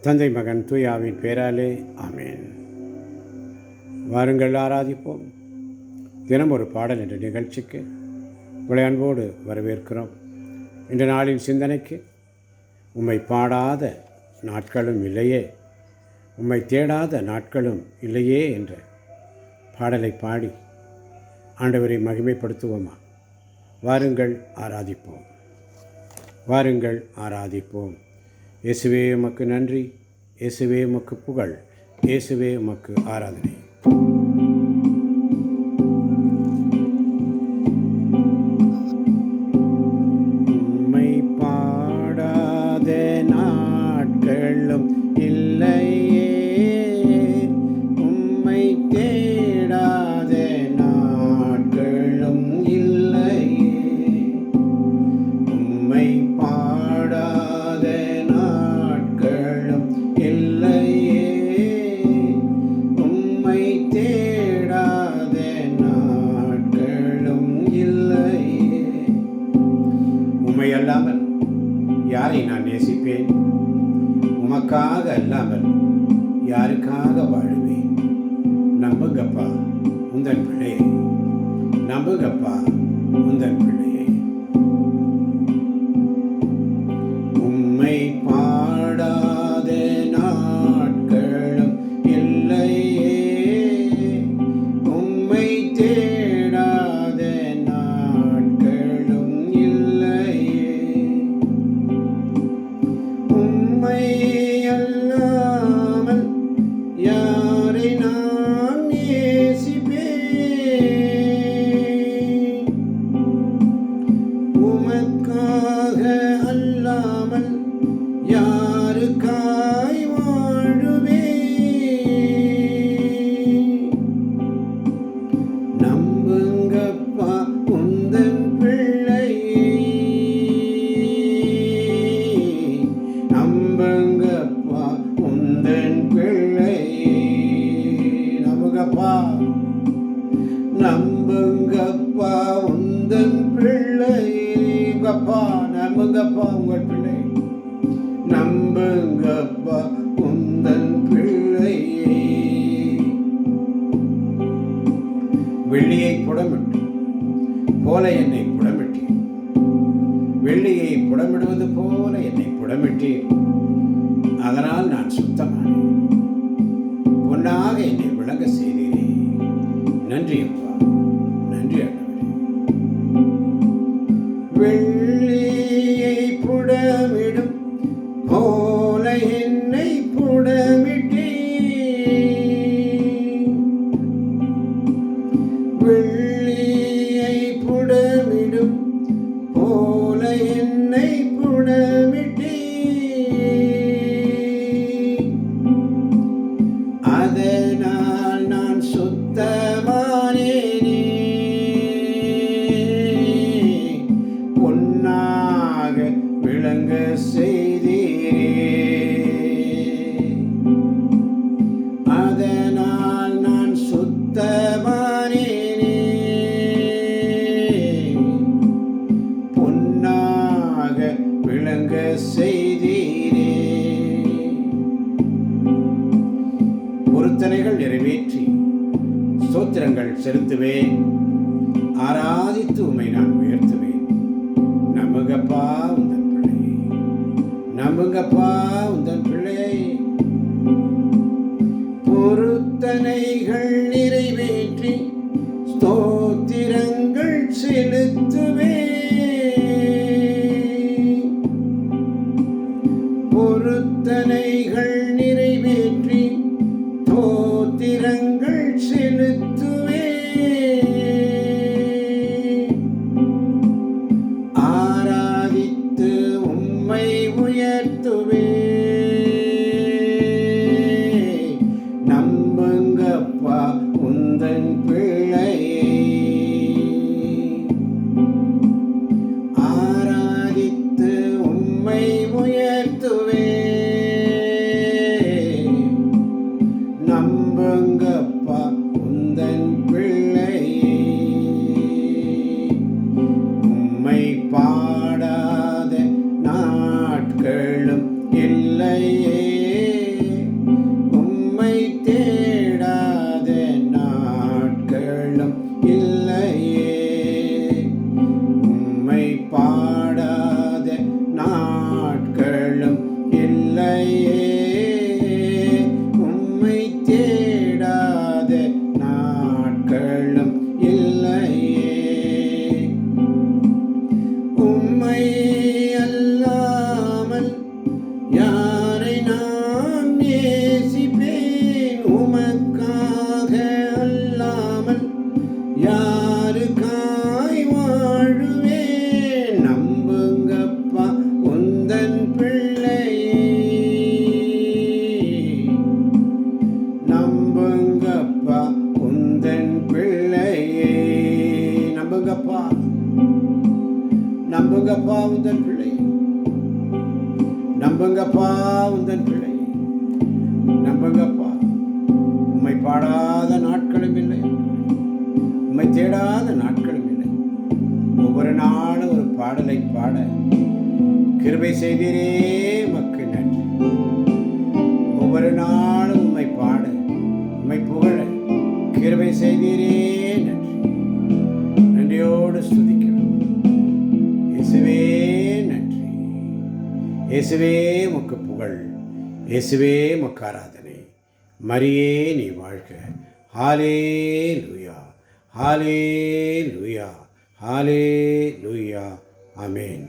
தந்தை மகன் தூயாவின் பேராலே ஆமேன். வாருங்கள் ஆராதிப்போம். தினம் ஒரு பாடல் என்ற நிகழ்ச்சிக்கு உங்களை அன்போடு வரவேற்கிறோம். இந்த நாளின் சிந்தனைக்கு உம்மை பாடாத நாட்களும் இல்லையே, உம்மை தேடாத நாட்களும் இல்லையே என்ற பாடலை பாடி ஆண்டவரை மகிமைப்படுத்துவோமா? வாருங்கள் ஆராதிப்போம், வாருங்கள் ஆராதிப்போம். இயேசுவே உமக்கு நன்றி, இயேசுவே உமக்கு புகழ், இயேசுவே உமக்கு ஆராதனை. உம்மை பாடாத நாட்களும் இல்லையே, உம்மை தேடாத நாட்களும் இல்லையே, உம்மை பாடாத நாட்களும் இல்லையே, உம்மை தேடாத நாட்களும் இல்லையே. உம்மை அல்லாமல் யாரை நான் நேசிப்பேன்? உமக்காக அல்லாமல் யாருக்காக வாழுவேன்? நம்புங்கப்பா உந்தன் பிள்ளையை, நம்புங்கப்பா உந்தன் பிள்ளையை. உம்மை பாடாத நாட்களும் இல்லையே, உம்மை தேடாத நாட்களும் இல்லையே, உம்மை அல்லாமல் யாரை நான் நேசிப்பேன்? உமக்காக அல்லாமல் யாருக்காய் வாழுவேன்? நம்புங்கப்பா உந்தன் பிள்ளையை, நம்புங்கப்பா உந்தன் பிள்ளையை. நம்புங்கப்பா, நம்புங்கப்பா உந்தன் பிள்ளையை. அப்பா நம்புங்கப்பா உங்கள் பிள்ளை, நம்புங்கப்பா உந்தன் பிள்ளையை. வெள்ளியை புடமிட்டு போல என்னை புடமிட்டீர், வெள்ளியை புடமிடுவது போல என்னை புடமிட்டீர். அதனால் நான் சுத்தமானேன், பொன்னாக என்னை விளங்க செய்தீரே. நன்றி அப்பா, நன்றி ஆண்டவரே. வெள்ளியை புடமிடும் போல என்னை புடமிட்டீர், வெள்ளியை புடமிடும் போல என்னை புடமிட்டீர். அதனால் நான் சுத்தமானேனே, பொன்னாக விளங்க செய்தீரே. அதனால் நான் சுத்தமானேனே, பொன்னாக விளங்க செய்தீரே. பொருத்தனைகள் நிறைவேற்றி ஸ்தோத்திரங்கள் செலுத்துவேன், ஆராதித்து உம்மை நான் உயர்த்துவேன். நம்புங்கப்பா உந்தன் பிள்ளை, நம்புங்கப்பா உந்தன் பிள்ளை. பொருத்தனைகள் நிறைவேற்றி ஸ்தோத்திரங்கள் செலுத்துவேன், பொருத்தனைகள் நிறைவேற்றி ஸ்தோத்திரங்கள் செலுத்துவேன். ஆராதித்து உம்மை உயர்த்துவேன். நம்புங்கப்பா உந்தன் பிள்ளையை, ஆராதித்து உம்மை உயர்த்துவேன். நம்புங்கப்பா உந்தன் பிள்ளையை. உம்மை பாடாத நாட்களும் இல்லையே, இல்லையே, உம்மை தேடாத நாட்களும் இல்லையே. உம்மை அல்லாமல் யாரை நான் நேசிப்பேன்? உமக்காக அல்லாமல் யாருக்காய் வாழுவேன்? நம்புங்கப்பா உந்தன் பிள்ளையே, நம்புங்கப்பா உந்தன் பிள்ளையே. நம்புங்கப்பா, நம்புங்கப்பா உந்தன் பிள்ளை, நம்புங்கப்பா உந்தன் பிள்ளை, நம்புங்கப்பா. உம்மை பாடாத நாட்களும் இல்லை, உம்மை தேடாத நாட்களும் இல்லை. ஒவ்வொரு நாளும் ஒரு பாடலை பாட கிருபை செய்தீரே, உமக்கு நன்றி. ஒவ்வொரு நாளும் உம்மை பாட, உம்மை புகழ கிருபை செய்தீரே, நன்றி. நன்றியோடு ஸ்துதிக்கிறோம். இயேசுவே நன்றி. இயேசுவே உமக்கு புகழ். இயேசுவே உமக்கு ஆராதனை. மரியே நீ வாழ்க. ஹல்லேலூயா, ஹல்லேலூயா, ஹல்லேலூயா. ஆமென்.